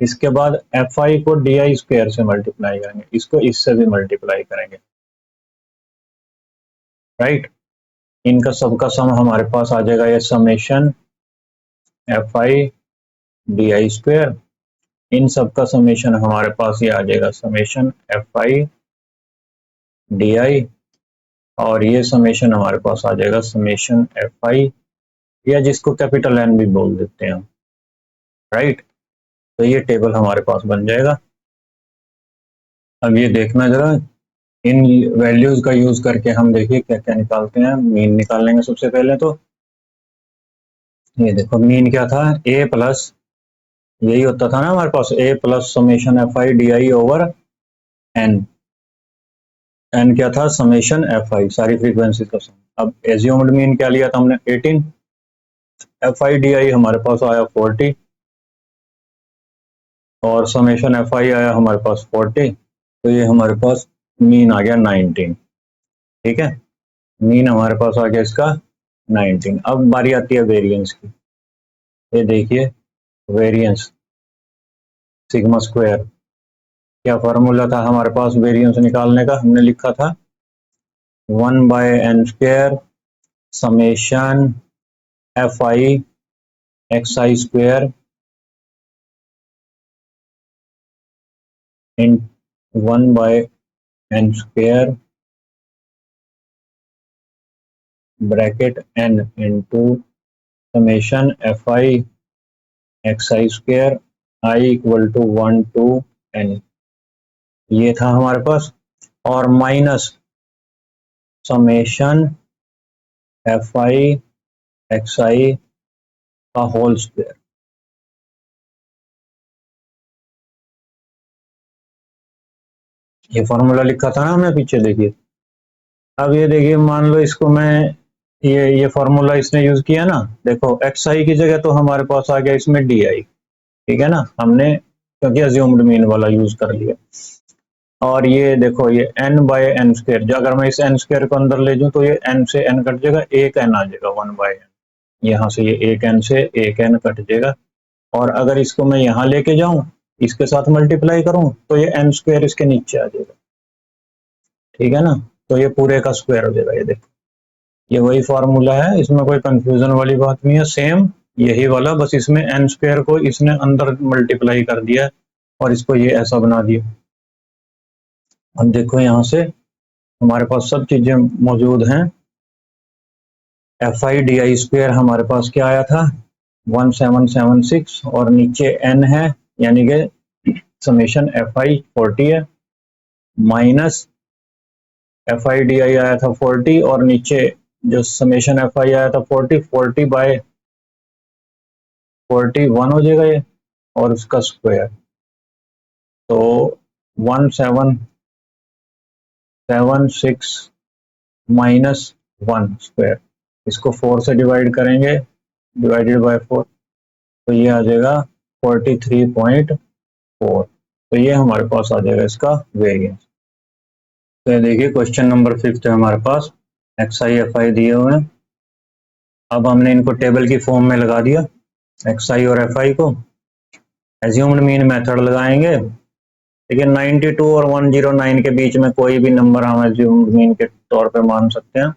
इसके बाद एफ आई को डी आई स्क्वायर से मल्टीप्लाई करेंगे, इसको इससे भी मल्टीप्लाई करेंगे, राइट। इनका सबका सम हमारे पास आ जाएगा ये summation F I D I square. इन सबका समेशन हमारे पास ये आ जाएगा summation F I D I, और ये समेशन हमारे पास आ जाएगा समेशन एफ आई, या जिसको कैपिटल एन भी बोल देते हैं, राइट। तो ये टेबल हमारे पास बन जाएगा। अब ये देखना जरा, इन वैल्यूज का यूज करके हम देखिए क्या क्या निकालते हैं। मीन निकाल लेंगे सबसे पहले तो। ये देखो मीन क्या था, ए प्लस, यही होता था ना हमारे पास, A plus summation F I D I over N. N क्या था, समेशन एफ आई, सारी फ्रीक्वेंसी का सम। अब एज्यूम्ड मीन क्या लिया था हमने, 18। एफ आई डी आई हमारे पास आया 40, और समेशन एफ आई आया हमारे पास 40, तो ये हमारे पास मीन आ गया 19। ठीक है, मीन हमारे पास आ गया इसका 19। अब बारी आती है वेरिएंस की। ये देखिए वेरिएंस सिग्मा स्क्वायर, क्या फॉर्मूला था हमारे पास वेरिएंस निकालने का, हमने लिखा था 1/n square summation F I X I square in 1/n square bracket n into summation F I X I square I equal to 1 to n, ये था हमारे पास, और minus summation F I X I का whole square. ये formula लिखा था ना हमने पीछे, देखिए। अब ये देखिए मान लो इसको मैं ये फॉर्मूला इसने यूज किया ना, देखो एक्स आई की जगह तो हमारे पास आ गया इसमें डी आई, ठीक है ना, हमने क्योंकि अज्यूम्ड मीन वाला यूज कर लिया। और ये देखो ये n/n स्क्वायर, जो अगर मैं इस n स्क्वायर को अंदर ले जाऊं तो ये n से n कट जाएगा, एक n आ जाएगा 1/n, यहाँ से ये एक n से एक n कट जाएगा। और अगर इसको मैं यहाँ लेके जाऊं, इसके साथ मल्टीप्लाई करूं तो ये n स्क्वायर इसके नीचे आ जाएगा, ठीक है ना, तो ये पूरे का स्क्वायर हो जाएगा। ये देखो ये वही फॉर्मूला है, इसमें कोई कंफ्यूजन वाली बात नहीं है, सेम यही वाला, बस इसमें n स्क्वायर को इसने अंदर मल्टीप्लाई कर दिया और इसको ये ऐसा बना दिया। अब देखो यहाँ से हमारे पास सब चीजें मौजूद हैं। F I D I square हमारे पास क्या आया था 1776, और नीचे n है, यानी कि समेशन एफ आई 40 है, माइनस एफ आई डी आई आया था 40, और नीचे जो समेशन एफ आई आया था 40/41 हो जाएगा ये, और उसका स्क्वायर, तो 1776 माइनस 1 स्क्वायर, इसको 4 से डिवाइड करेंगे, डिवाइडेड बाय 4, तो ये आ जाएगा 43.4। तो ये हमारे पास आ जाएगा इसका वेरिएंस। तो देखिए क्वेश्चन नंबर 5 है हमारे पास, एक्स आई एफ आई दिए हुए हैं। अब हमने इनको टेबल की फॉर्म में लगा दिया, एक्स आई और एफ आई को। एज्यूम्ड मीन मेथड लगाएंगे, लेकिन 92 और 109 के बीच में कोई भी नंबर हम एज्यूम्ड मीन के तौर पे मान सकते हैं।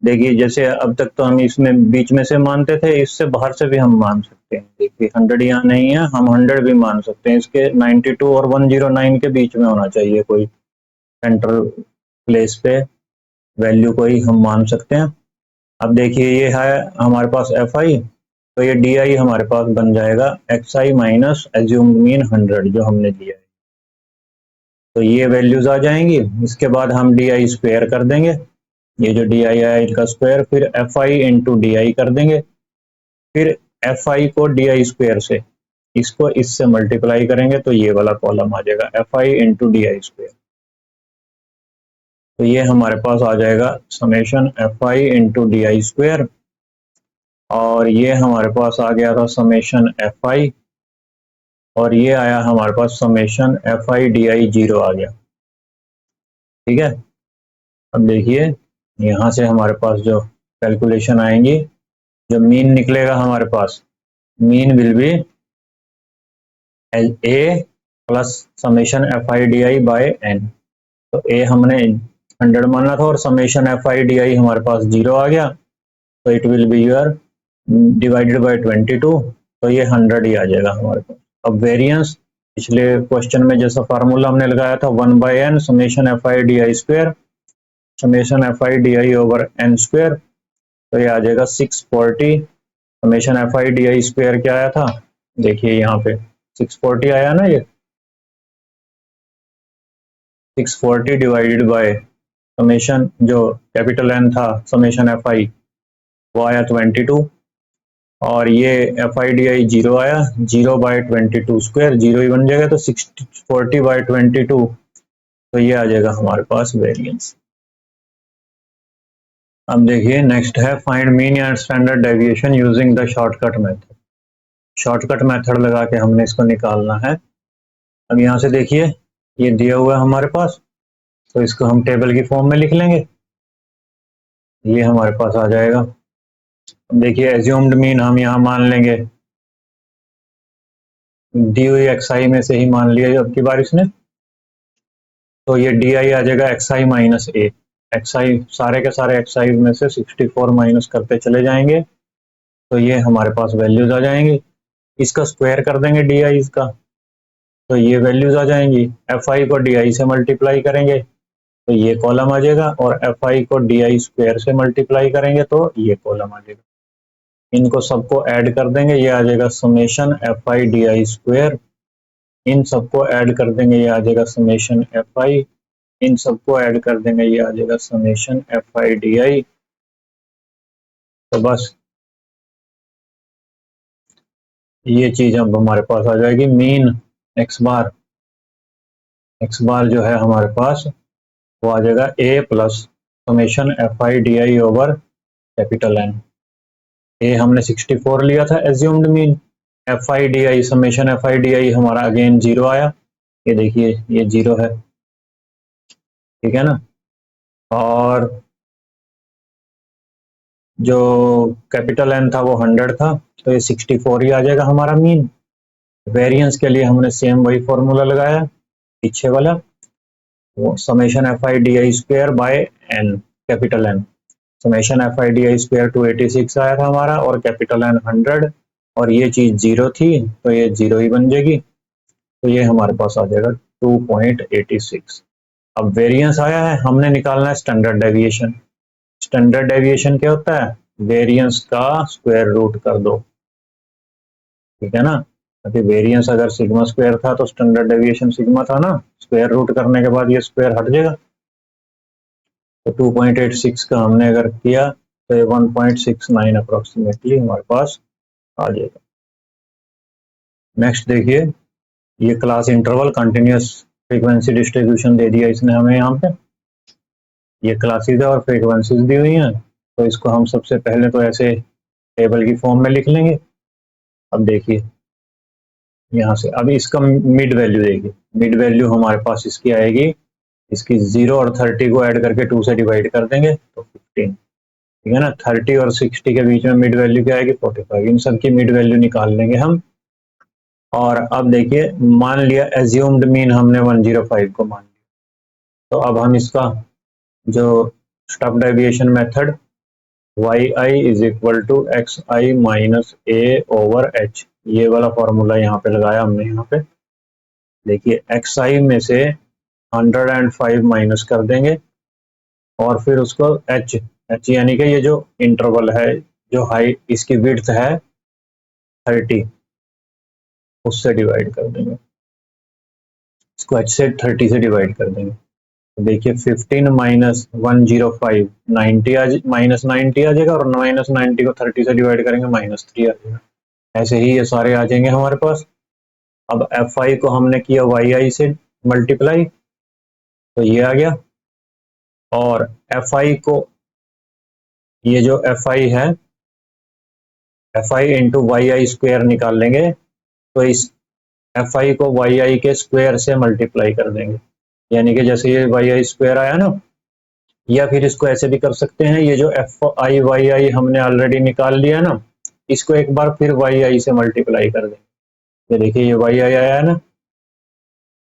देखिए जैसे अब तक तो हम इसमें बीच में से मानते थे, इससे बाहर से भी हम मान सकते हैं। देखिए 100 यहाँ नहीं है, हम 100 भी मान सकते हैं, इसके 92 और 109 के बीच में होना चाहिए कोई सेंट्रल प्लेस पे वैल्यू कोई हम मान सकते हैं। अब देखिए ये है हमारे पास एफ आई, तो ये डी आई हमारे पास बन जाएगा x I minus assumed mean 100 जो हमने दिया है। तो ये वैल्यूज आ जाएंगी। इसके बाद हम डी आई स्क्वायर कर देंगे, ये जो डी आई है इसका स्क्वायर, फिर F I into D I कर देंगे, फिर एफ आई को डी आई स्क्वायर से इसको इससे मल्टीप्लाई करेंगे तो ये वाला कॉलम आ जाएगा F I into D I square. तो ये हमारे पास आ जाएगा summation F I into D I square, और ये हमारे पास आ गया था समेशन एफ आई, और ये आया हमारे पास summation F I D I zero आ गया। ठीक है, अब देखिए यहाँ से हमारे पास जो कैलकुलेशन आएंगी, जो मीन निकलेगा हमारे पास, mean will be A plus summation F I D I by N. तो ए हमने 100 माना था और summation F I D I हमारे पास 0 आ गया, तो it will be your divided by 22, तो ये 100 ही आ जाएगा हमारे पास। अब वेरिएंस पिछले क्वेश्चन में जैसा फार्मूला हमने लगाया था 1/n summation F I D I square summation F I D I over N square, तो ये आ जाएगा 640 summation F I D I square क्या आया था, देखिए यहाँ पे 640 आया ना, ये 640 डिवाइडेड बाय समेशन जो कैपिटल एन था समेशन एफ आई वो आया 22, और ये एफ आई डी आई 0 आया, 0/22 स्क्वायर 0 ही बन जाएगा, तो 640/22, तो ये आ जाएगा हमारे पास वेरिएंस। अब देखिए नेक्स्ट है find mean and standard deviation using the shortcut method. Shortcut method लगा के हमने इसको निकालना है। अब यहाँ से देखिए ये दिया हुआ है हमारे पास, तो इसको हम टेबल की फॉर्म में लिख लेंगे, ये हमारे पास आ जाएगा। अब देखिए एज्यूम्ड मीन हम यहाँ मान लेंगे, दी हुई एक्स आई में से ही मान लिया अब की बार इसने, तो ये डी आई आ जाएगा x I minus A. X आई सारे के सारे एक्स आई में से 64 माइनस करते चले जाएंगे, तो ये हमारे पास वैल्यूज आ जाएंगी। इसका स्क्वायर कर देंगे डी आई का, तो ये वैल्यूज आ जाएंगी। एफ आई को डी आई से मल्टीप्लाई करेंगे तो ये कॉलम आ जाएगा, और एफ आई को डी आई स्क्वायर से मल्टीप्लाई करेंगे तो ये कॉलम आ जाएगा। इनको सबको ऐड कर देंगे, ये आ जाएगा summation F I D I square, इन सबको ऐड कर देंगे, ये आ जाएगा समेशन एफ आई, इन सबको ऐड कर देंगे, ये आ जाएगा समेशन एफ आई डी आई। तो बस ये चीज अब हमारे पास आ जाएगी। मीन एक्स बार जो है हमारे पास वो आ जाएगा A plus summation F I D I over capital N. A हमने 64 लिया था assumed mean, F I D I summation F I D I हमारा अगेन 0 आया, ये देखिए ये 0 है, ठीक है ना। और जो कैपिटल एन था वो 100 था, तो ये 64 ही आ जाएगा हमारा मीन। वेरिएंस के लिए हमने सेम वही फॉर्मूला लगाया पीछे वाला, वो summation F I D I square by N capital N. Summation F I D I square 286 आया था हमारा, और कैपिटल एन 100, और ये चीज 0 थी तो ये 0 ही बन जाएगी, तो ये हमारे पास आ जाएगा 2.86। अब वेरिएंस आया है, हमने निकालना है स्टैंडर्ड डेविएशन। स्टैंडर्ड डेविएशन क्या होता है, वेरिएंस का स्क्वायर रूट कर दो, ठीक है ना। अभी वेरिएंस अगर सिग्मा स्क्वायर था तो स्टैंडर्ड डेविएशन सिग्मा था ना, स्क्वायर रूट करने के बाद ये स्क्वायर हट जाएगा। तो 2.86 का हमने अगर किया तो ये 1.69 अप्रोक्सीमेटली हमारे पास आ जाएगा। नेक्स्ट देखिए, ये class interval continuous frequency distribution दे दिया इसने हमें यहाँ पे, ये क्लासेस है और फ्रीक्वेंसीज दी हुई हैं, तो इसको हम सबसे पहले तो ऐसे टेबल की फॉर्म में लिख लेंगे। अब देखिए यहाँ से, अभी इसका मिड वैल्यू देखिए, मिड वैल्यू हमारे पास इसकी आएगी, इसकी 0 और 30 को ऐड करके 2 से डिवाइड कर देंगे तो 15, ठीक है ना। 30 और 60 के बीच में मिड वैल्यू क्या आएगी 45, इन सब की मिड वैल्यू निकाल लेंगे हम। और अब देखिए मान लिया एज्यूम्ड मीन हमने 105 को मान लिया, तो अब हम इसका जो step deviation method Y I is equal to X I minus A over H, ये वाला फॉर्मूला यहाँ पे लगाया हमने। यहाँ पे देखिए एक्स आई में से 105 माइनस कर देंगे, और फिर उसको एच यानी कि ये जो इंटरवल है, जो हाइट इसकी विड्थ है 30 उससे डिवाइड कर देंगे, इसको h से 30 से डिवाइड कर देंगे। तो देखिए 15 माइनस 105 90 माइनस 90 आ जाएगा, और माइनस 90 को 30 से डिवाइड करेंगे -3 आ जाएगा। ऐसे ही ये सारे आ जाएंगे हमारे पास। अब fi को हमने किया yi से मल्टीप्लाई, तो ये आ गया, और fi को, ये जो fi है fi इंटू yi स्क्वायर निकाल लेंगे, तो इस fi को yi के स्क्वायर से मल्टीप्लाई कर देंगे, यानी कि जैसे ये yi स्क्वायर आया ना, या फिर इसको ऐसे भी कर सकते हैं, ये जो fi yi हमने ऑलरेडी निकाल लिया ना, इसको एक बार फिर yi से मल्टीप्लाई कर देंगे। ये देखिए ये yi आया है ना,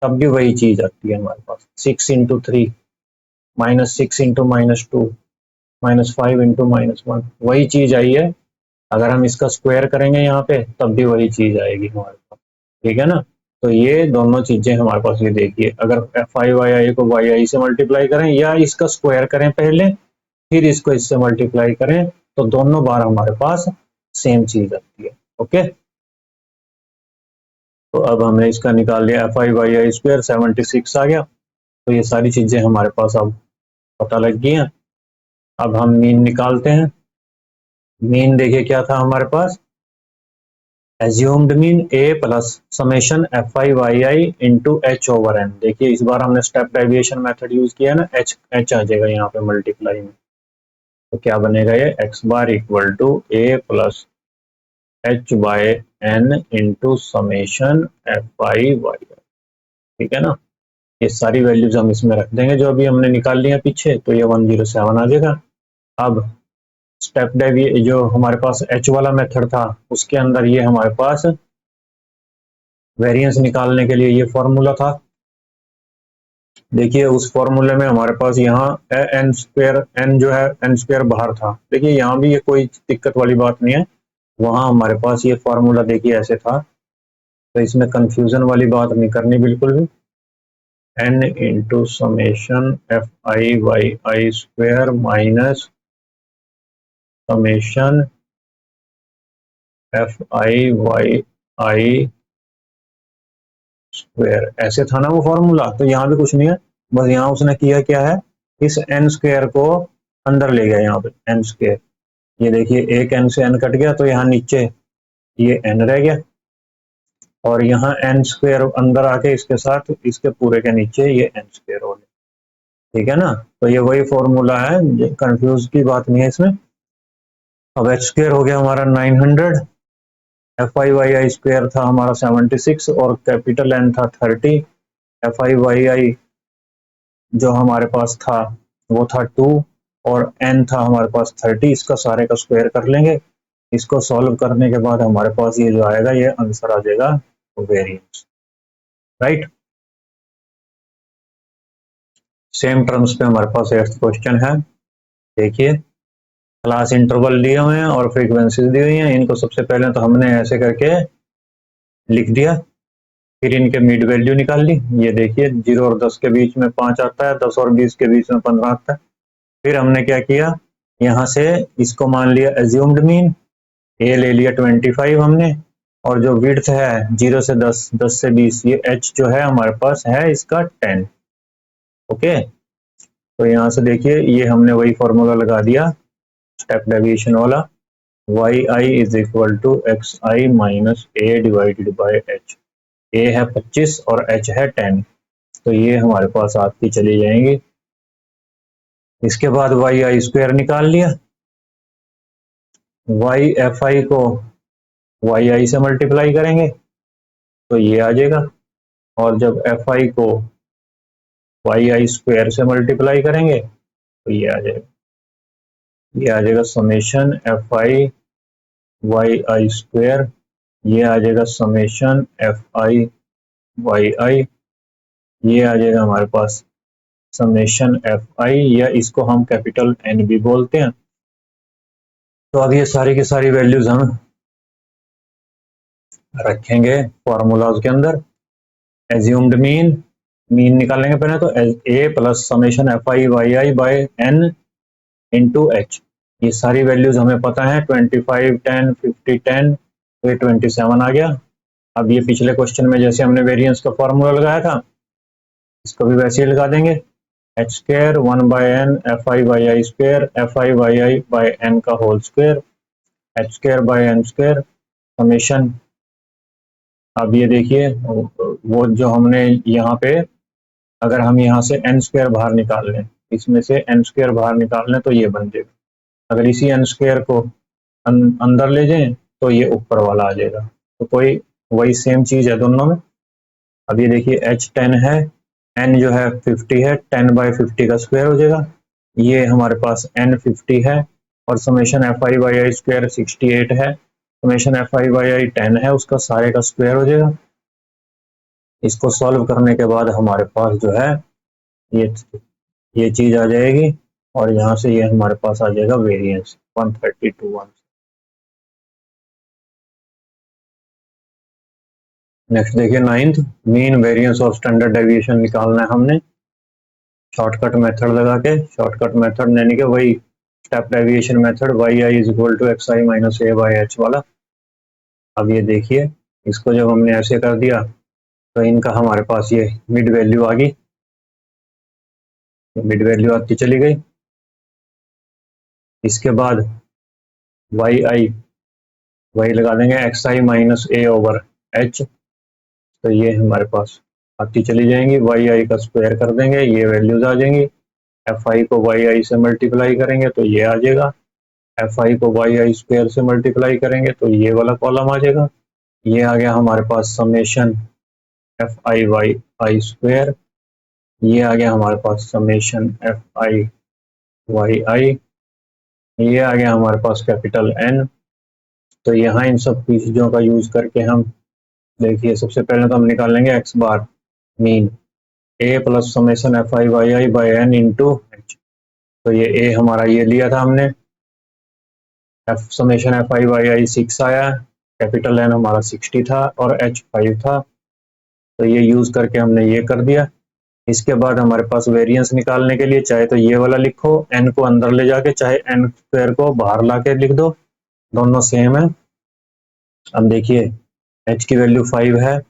तब भी वही चीज आती है हमारे पास, 6 इंटू 3 -6 इंटू -2 -5 इंटू -1, वही चीज आई है। अगर हम इसका स्क्वायर करेंगे यहाँ पे तब भी वही चीज आएगी हमारे पास, ठीक है ना। तो ये दोनों चीजें हमारे पास, ये देखिए अगर fi yi को yi से मल्टीप्लाई करें या इसका स्क्वायर करें पहले, फिर इसको इससे मल्टीप्लाई करें, तो दोनों बार हमारे पास सेम चीज आती है। ओके, तो अब हमने इसका निकाल लिया fi yi स्क्वायर 76 आ गया। तो ये सारी चीजें हमारे पास अब पता लग गई हैं। अब हम मीन निकालते हैं। मीन देखिए क्या था हमारे पास, assumed mean a plus summation fi yi into H over N. देखिए इस बार हमने स्टेप डेविएशन मेथड यूज किया ना, h आ जाएगा यहाँ पे मल्टीप्लाई में, तो क्या बनेगा ये x bar equal to a plus h by N into summation fi yi, ठीक है ना। ये सारी वैल्यूज हम इसमें रख देंगे जो अभी हमने निकाल लिया पीछे, तो ये 107 आ जाएगा। अब स्टेप डेविएशन जो हमारे पास h वाला मेथड था, उसके अंदर ये हमारे पास वेरिएंस निकालने के लिए ये फॉर्मूला था। देखिए उस फॉर्मूले में हमारे पास यहाँ एन स्क्वायर, एन जो है एन स्क्वायर बाहर था। देखिए यहाँ भी ये कोई दिक्कत वाली बात नहीं है, वहां हमारे पास ये फॉर्मूला देखिए ऐसे था, तो इसमें कंफ्यूजन वाली बात नहीं करनी बिल्कुल भी। N into summation F I Y I square minus summation F I Y I square, ऐसे था ना वो फॉर्मूला। तो यहाँ भी कुछ नहीं है, बस यहाँ उसने किया क्या है, इस एन स्क्वायर को अंदर ले गया यहाँ पे एन स्क्वायर। ये देखिए एक एन से एन कट गया, तो यहाँ नीचे ये एन रह गया, और यहाँ एन स्क्वायर अंदर आके इसके साथ इसके पूरे के नीचे ये एन स्क्वायर हो गया, ठीक है ना। तो ये वही फॉर्मूला है, कंफ्यूज की बात नहीं है इसमें। अब एच स्क्वायर हो गया हमारा 900, F I Y I square था हमारा 76, और कैपिटल एन था 30, एफ आई वाई आई जो हमारे पास था वो था 2, और n था हमारे पास 30। इसका सारे का स्क्वायर कर लेंगे। इसको सॉल्व करने के बाद हमारे पास ये जो आएगा, ये आंसर आ जाएगा वेरिएंस, राइट। सेम टर्म्स पे हमारे पास 8th क्वेश्चन है। देखिए क्लास इंटरवल दिए हुए हैं और फ्रीक्वेंसीज दी हुई हैं। इनको सबसे पहले तो हमने ऐसे करके लिख दिया, फिर इनके मिड वैल्यू निकाल ली। ये देखिए 0 और 10 के बीच में 5 आता है, 10 और 20 के बीच में 15 आता है। फिर हमने क्या किया, यहाँ से इसको मान लिया एज्यूम्ड मीन, ए ले लिया 25 हमने, और जो विड्थ है 0 से 10, 10 से 20, ये एच जो है हमारे पास है इसका 10। ओके, तो यहाँ से देखिए ये हमने वही फॉर्मूला लगा दिया स्टेप डेविएशन वाला, Y I is equal to X I minus A divided by H. A है 25 और एच है 10, तो ये हमारे पास आपकी चली जाएंगी। इसके बाद वाई आई स्क्वायर निकाल लिया, वाई एफ आई को वाई आई से मल्टीप्लाई करेंगे तो ये आ जाएगा, और जब एफ आई को वाई आई स्क्वायर से मल्टीप्लाई करेंगे तो ये आ जाएगा, ये आ जाएगा summation F I Y I square, ये आ जाएगा summation F I Y I, ये आ जाएगा हमारे पास समेशन एफ आई, या इसको हम कैपिटल एन भी बोलते हैं। तो अब ये सारी की सारी वैल्यूज हम रखेंगे फॉर्मूलाज के अंदर। एज्यूम्ड मीन, मीन निकालेंगे पहले, तो A plus summation F I Y I by N into H. ये सारी वैल्यूज हमें पता है, 25, 10, 50, 10, तो ये 27 आ गया। अब ये पिछले क्वेश्चन में जैसे हमने वेरिएंस का फॉर्मूला लगाया था, इसको भी वैसे ही लगा देंगे। H square 1/n fi/i square fi/i/n का whole square H square by N square summation. अब ये देखिए वो जो हमने यहाँ पे, अगर हम यहाँ से एन स्क्वायर बाहर निकाल लें, इसमें से एन स्क्वायर बाहर निकाल लें तो ये बन जाएगा। अगर इसी एन स्क्वायर को अंदर ले जाएं तो ये ऊपर वाला आ जाएगा। तो कोई वही सेम चीज है दोनों में। अब ये देखिए एच 10 है, एन जो है 50 है, 10/50 का स्क्वायर हो जाएगा। ये हमारे पास एन 50 है और summation F I by I square 68 है, summation F I by I 10 है, उसका सारे का स्क्वायर हो जाएगा। इसको सॉल्व करने के बाद हमारे पास जो है ये चीज आ जाएगी और यहाँ से ये हमारे पास आ जाएगा वेरिएंस 132। नेक्स्ट देखिए 9th, mean variance of standard deviation निकालना है हमने शॉर्टकट मेथड लगा के। शॉर्टकट मेथड यानी कि वही step deviation method y i is equal to X I minus A by H वाला। अब ये देखिए इसको जब हमने ऐसे कर दिया तो इनका हमारे पास ये मिड वैल्यू आ गई, मिड वैल्यू आती चली गई। इसके बाद वाई आई वही लगा देंगे x I minus A over H, तो ये हमारे पास आती चली जाएंगी। वाई आई का स्क्वायर कर देंगे, ये वैल्यूज आ जाएंगी। एफ आई को वाई आई से मल्टीप्लाई करेंगे तो ये आ जाएगा, एफ आई को वाई आई स्क्वायर से मल्टीप्लाई करेंगे तो ये वाला कॉलम आ जाएगा। ये आ गया हमारे पास summation F I Y I square, ये आ गया हमारे पास summation F I Y I, ये आ गया हमारे पास कैपिटल एन। तो यहाँ इन सब चीज़ों का यूज करके हम देखिए सबसे पहले तो हम निकाल लेंगे X bar mean A plus summation F I Y I by N into H. तो ये ए हमारा ये लिया था हमने, F summation F I Y I 6 आया, कैपिटल एन हमारा 60 था और एच 5 था। तो ये यूज करके हमने ये कर दिया। इसके बाद हमारे पास वेरिएंस निकालने के लिए चाहे तो ये वाला लिखो, एन को अंदर ले जाके, चाहे एन स्क्वायर को बाहर ला के लिख दो, दोनों सेम है। अब देखिए एच की वैल्यू 5 है,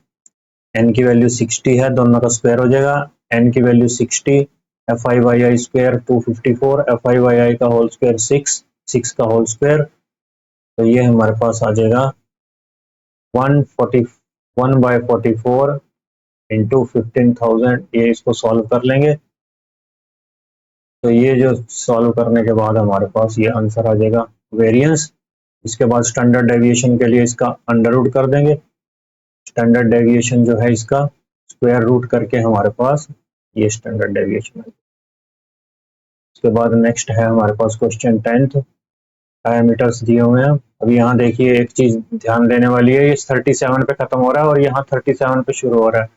एन की वैल्यू 60 है, दोनों का स्क्वायर हो जाएगा। एन की value 60, F I Y I square 254, F I Y I का होल स्क्वायर 6 का होल स्क्वायर। तो ये हमारे पास आ जाएगा 141/44 इंटू 15,000। ये इसको सॉल्व कर लेंगे तो ये जो सॉल्व करने के बाद हमारे पास ये आंसर आ जाएगा वेरिएंस। इसके बाद स्टैंडर्ड डेविएशन के लिए इसका अंडर रूट कर देंगे, स्टैंडर्ड डेविएशन जो है इसका स्क्वायर रूट करके हमारे पास ये स्टैंडर्ड डेविएशन है। उसके बाद नेक्स्ट है हमारे पास क्वेश्चन 10th, डायमीटर्स दिए हुए हैं। अब यहाँ देखिए एक चीज ध्यान देने वाली है, ये 37 पे खत्म हो रहा है और यहाँ 37 पे शुरू हो रहा है।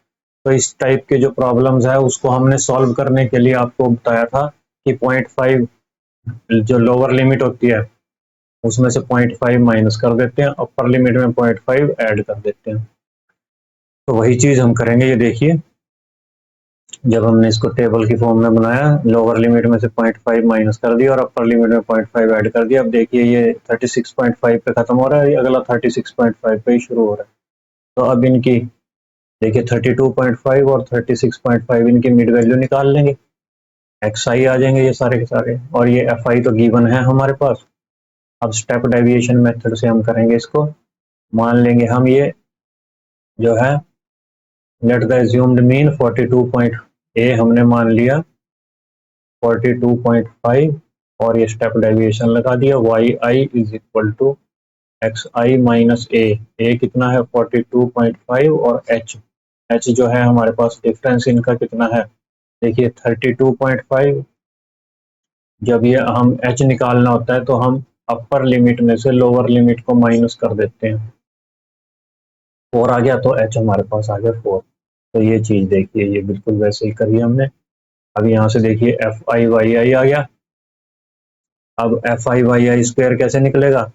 तो इस टाइप के जो प्रॉब्लम्स है उसको हमने सॉल्व करने के लिए आपको बताया था कि 0.5 जो लोअर लिमिट होती है उसमें से 0.5 माइनस कर देते हैं, अपर लिमिट में 0.5 ऐड कर देते हैं। तो वही चीज हम करेंगे। ये देखिए जब हमने इसको टेबल की फॉर्म में बनाया, लोअर लिमिट में से 0.5 माइनस कर दिया और अपर लिमिट में 0.5 ऐड कर दिया। अब देखिए ये 36.5 पे खत्म हो रहा है, अगला 36.5 पे ही शुरू हो रहा है। तो अब इनकी देखिए 32.5 और 36.5 इनकी मिड वैल्यू निकाल लेंगे, एक्स आई आ जाएंगे ये सारे के सारे, और ये एफ आई तो गिवन है हमारे पास। अब स्टेप डेविएशन मेथड से हम करेंगे इसको। मान लेंगे हम ये जो है लेट द एज्यूम्ड मीन 42. ए हमने मान लिया 42.5 और ये स्टेप डेविएशन लगा दिया, Y I is equal to X I minus A कितना है 42.5 और एच जो है हमारे पास डिफरेंस इनका कितना है देखिए 32.5। जब ये हम एच निकालना होता है तो हम अपर लिमिट में से लोअर लिमिट को माइनस कर देते हैं, 4 आ गया तो एच हमारे पास आ गया 4। तो ये चीज देखिए ये बिल्कुल वैसे ही करिए हमने। अब यहाँ से देखिए एफ आई वाई आई आ गया। अब F I Y I square कैसे निकलेगा,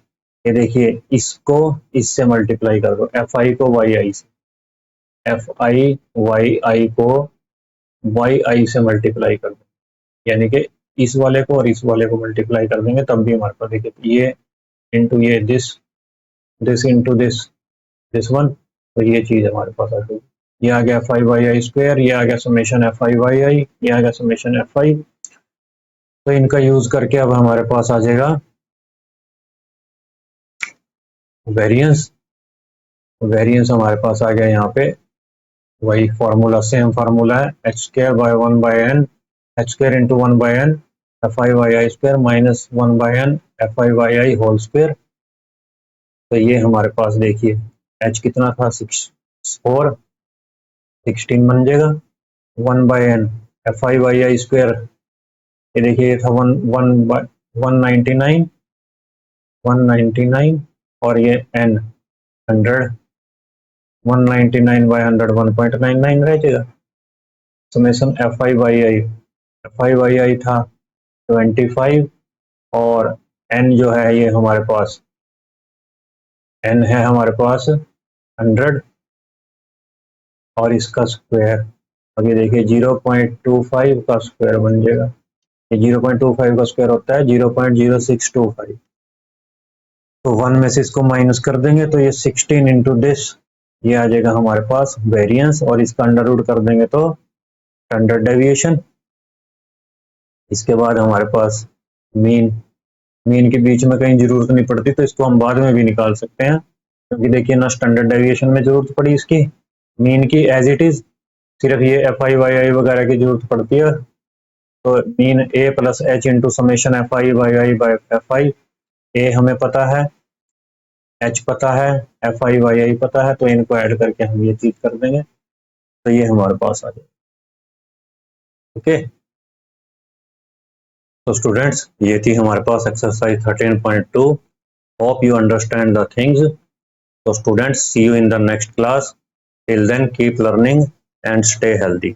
ये देखिए इसको इससे मल्टीप्लाई कर दो, एफ आई को वाई आई से, एफ आई वाई आई को वाई आई से मल्टीप्लाई कर दो, यानी कि इस वाले को और इस वाले को मल्टीप्लाई कर देंगे तब भी हमारे पास देखिए ये इंटू ये this this into this one, तो ये चीज हमारे पास आ गई। ये आ गया F I Y I square, ये आ गया summation F I Y I, ये आ गया समेशन एफ आई। तो इनका यूज करके अब हमारे पास आ जाएगा वेरिएंस। वेरिएंस हमारे पास आ गया यहाँ पे, वही फॉर्मूला, सेम फार्मूला है, H square by one by N, H square into one by N F I Y I square minus one by N F I Y I whole square. तो ये हमारे पास देखिए एच कितना था 16 बन जाएगा, one by N F I Y I square, ये देखिए ये था 199 और ये एन 100, 199 बाय 100 1.99 रह जाएगा। समेशन एफ आई वाई आई था 25 और एन जो है ये हमारे पास, एन है हमारे पास 100 और इसका स्क्वायर, अब ये देखिए 0.25 का स्क्वायर बन जाएगा, ये 0.25 का स्क्वायर होता है 0.0625। तो 1 में से इसको माइनस कर देंगे तो ये 16 इंटू दिस, ये आ जाएगा हमारे पास वेरिएंस, और इसका अंडर रूट कर देंगे तो स्टैंडर्ड डेविएशन। इसके बाद हमारे पास मीन, मीन के बीच में कहीं जरूरत नहीं पड़ती तो इसको हम बाद में भी निकाल सकते हैं, क्योंकि देखिए ना स्टैंडर्ड डेविएशन में जरूरत पड़ी इसकी, मीन की एज इट इज सिर्फ ये एफ आई वाई आई वगैरह की जरूरत पड़ती है। तो mean A plus H into summation F I Y I by F I, A हमें पता है, एच पता है, एफ आई वाई आई पता है, तो इनको ऐड करके हम ये चीज कर देंगे तो ये हमारे पास आ जाएगा। ओके, तो स्टूडेंट्स ये थी हमारे पास exercise 13.2। Hope you understand the things. So students, see you in the next class. Till then, keep learning and stay healthy.